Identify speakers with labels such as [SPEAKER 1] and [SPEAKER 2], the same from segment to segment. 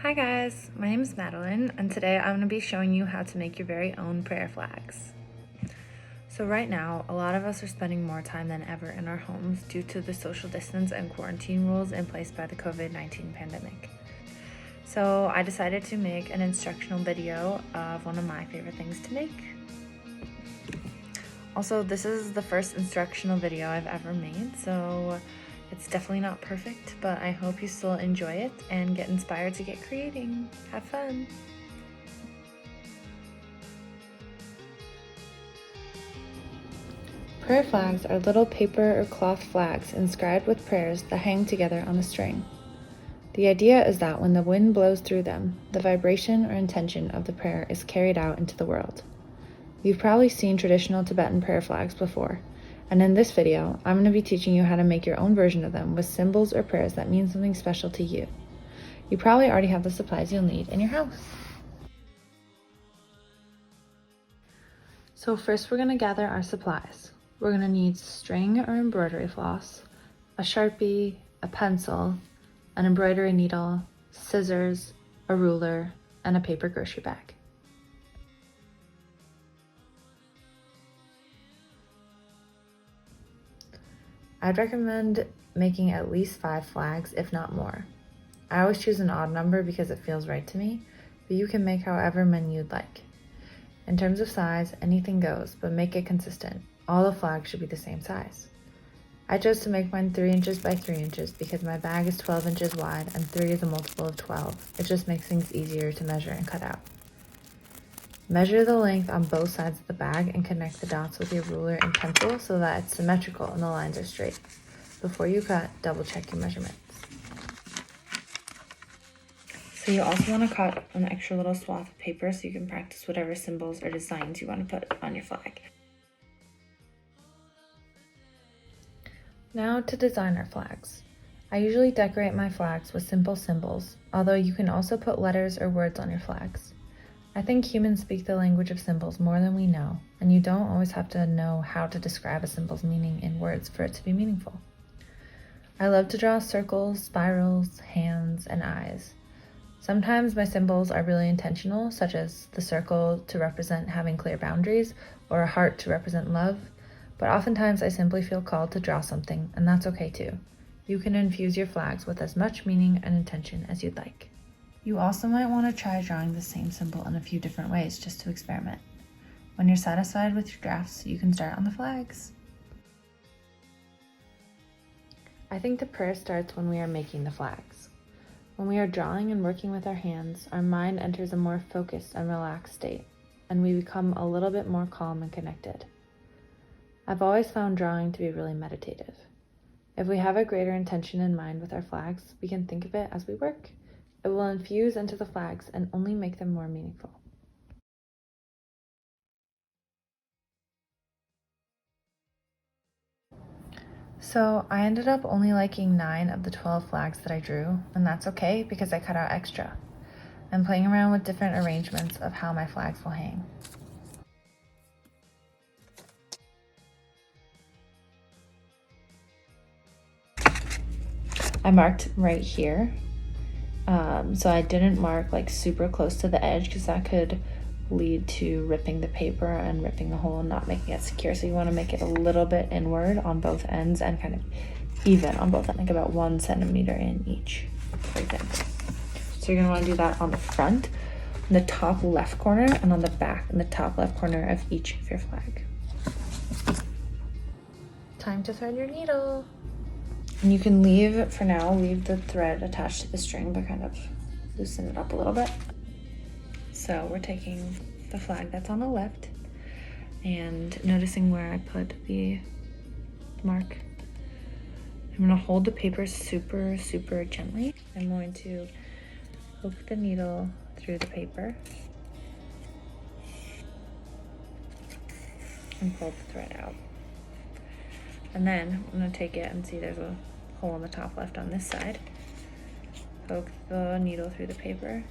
[SPEAKER 1] Hi guys, my name is Madeline, and today I'm going to be showing you how to make your very own prayer flags. So right now, a lot of us are spending more time than ever in our homes due to the social distance and quarantine rules in place by the COVID-19 pandemic. So I decided to make an instructional video of one of my favorite things to make. Also, this is the first instructional video I've ever made, so it's definitely not perfect, but I hope you still enjoy it and get inspired to get creating. Have fun! Prayer flags are little paper or cloth flags inscribed with prayers that hang together on a string. The idea is that when the wind blows through them, the vibration or intention of the prayer is carried out into the world. You've probably seen traditional Tibetan prayer flags before, and in this video, I'm going to be teaching you how to make your own version of them with symbols or prayers that mean something special to you. You probably already have the supplies you'll need in your house. So first we're going to gather our supplies. We're going to need string or embroidery floss, a sharpie, a pencil, an embroidery needle, scissors, a ruler, and a paper grocery bag. I'd recommend making at least 5 flags, if not more. I always choose an odd number because it feels right to me, but you can make however many you'd like. In terms of size, anything goes, but make it consistent. All the flags should be the same size. I chose to make mine 3 inches by 3 inches because my bag is 12 inches wide and 3 is a multiple of 12. It just makes things easier to measure and cut out. Measure the length on both sides of the bag and connect the dots with your ruler and pencil so that it's symmetrical and the lines are straight. Before you cut, double check your measurements. So you also want to cut an extra little swath of paper so you can practice whatever symbols or designs you want to put on your flag. Now to design our flags. I usually decorate my flags with simple symbols, although you can also put letters or words on your flags. I think humans speak the language of symbols more than we know, and you don't always have to know how to describe a symbol's meaning in words for it to be meaningful. I love to draw circles, spirals, hands, and eyes. Sometimes my symbols are really intentional, such as the circle to represent having clear boundaries, or a heart to represent love, but oftentimes I simply feel called to draw something, and that's okay too. You can infuse your flags with as much meaning and intention as you'd like. You also might want to try drawing the same symbol in a few different ways just to experiment. When you're satisfied with your drafts, you can start on the flags. I think the prayer starts when we are making the flags. When we are drawing and working with our hands, our mind enters a more focused and relaxed state, and we become a little bit more calm and connected. I've always found drawing to be really meditative. If we have a greater intention in mind with our flags, we can think of it as we work. It will infuse into the flags and only make them more meaningful. So I ended up only liking 9 of the 12 flags that I drew, and that's okay because I cut out extra. I'm playing around with different arrangements of how my flags will hang. I marked right here. So I didn't mark like super close to the edge because that could lead to ripping the paper and ripping the hole and not making it secure. So you want to make it a little bit inward on both ends and kind of even on both ends, like about 1 centimeter in each, for example. So you're going to want to do that on the front, in the top left corner, and on the back in the top left corner of each of your flag. Time to thread your needle. And you can leave the thread attached to the string, but kind of loosen it up a little bit. So we're taking the flag that's on the left and noticing where I put the mark. I'm gonna hold the paper super, super gently. I'm going to poke the needle through the paper and pull the thread out. And then I'm gonna take it and see there's a hole in the top left on this side. Poke the needle through the paper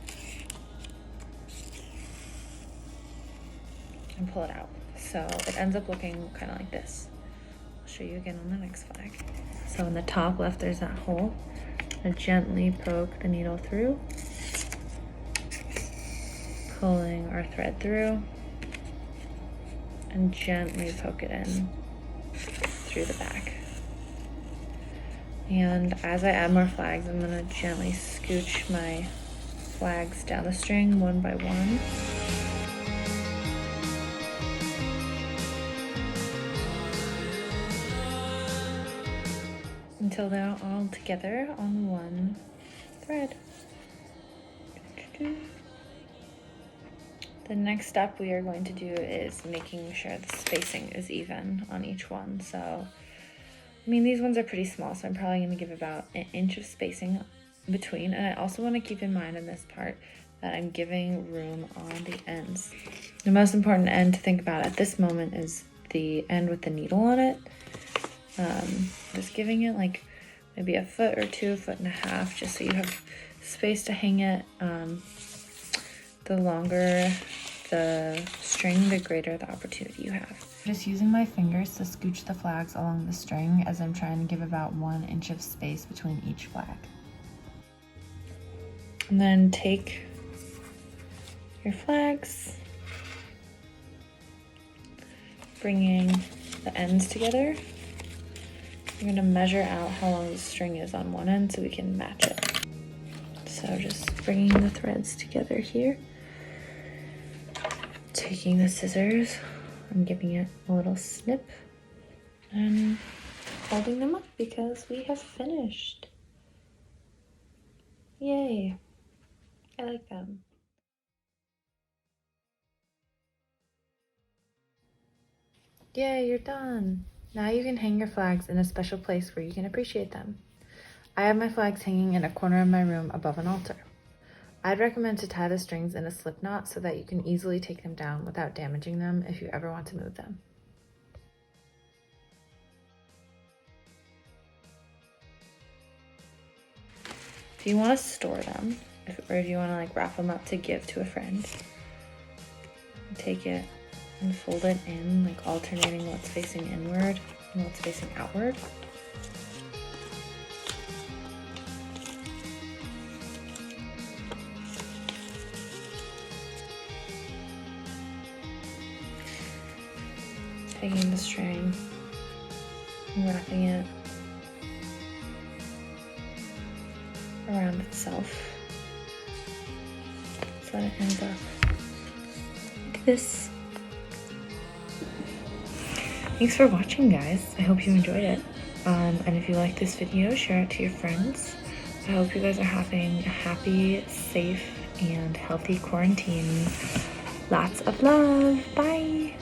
[SPEAKER 1] and pull it out. So it ends up looking kind of like this. I'll show you again on the next flag. So in the top left, there's that hole. I gently poke the needle through pulling our thread through and gently poke it in through the back. And as I add more flags, I'm gonna gently scooch my flags down the string one by one. Until they're all together on one thread. The next step we are going to do is making sure the spacing is even on each one. So, I mean, these ones are pretty small, so I'm probably going to give about an inch of spacing between. And I also want to keep in mind in this part that I'm giving room on the ends. The most important end to think about at this moment is the end with the needle on it. Just giving it like maybe a foot or two, 1.5 feet, just so you have space to hang it. The longer the string, the greater the opportunity you have. Just using my fingers to scooch the flags along the string as I'm trying to give about 1 inch of space between each flag. And then take your flags, bringing the ends together. You're gonna measure out how long the string is on one end so we can match it. So just bringing the threads together here. Taking the scissors and giving it a little snip and folding them up because we have finished. Yay, I like them. Yay, you're done. Now you can hang your flags in a special place where you can appreciate them. I have my flags hanging in a corner of my room above an altar. I'd recommend to tie the strings in a slip knot so that you can easily take them down without damaging them if you ever want to move them. If you want to store them, or if you want to like wrap them up to give to a friend, take it and fold it in, like alternating what's facing inward and what's facing outward. Taking the string and wrapping it around itself so that it ends up like this. Thanks for watching, guys. I hope you enjoyed it. And if you like this video, share it to your friends. I hope you guys are having a happy, safe, and healthy quarantine. Lots of love. Bye.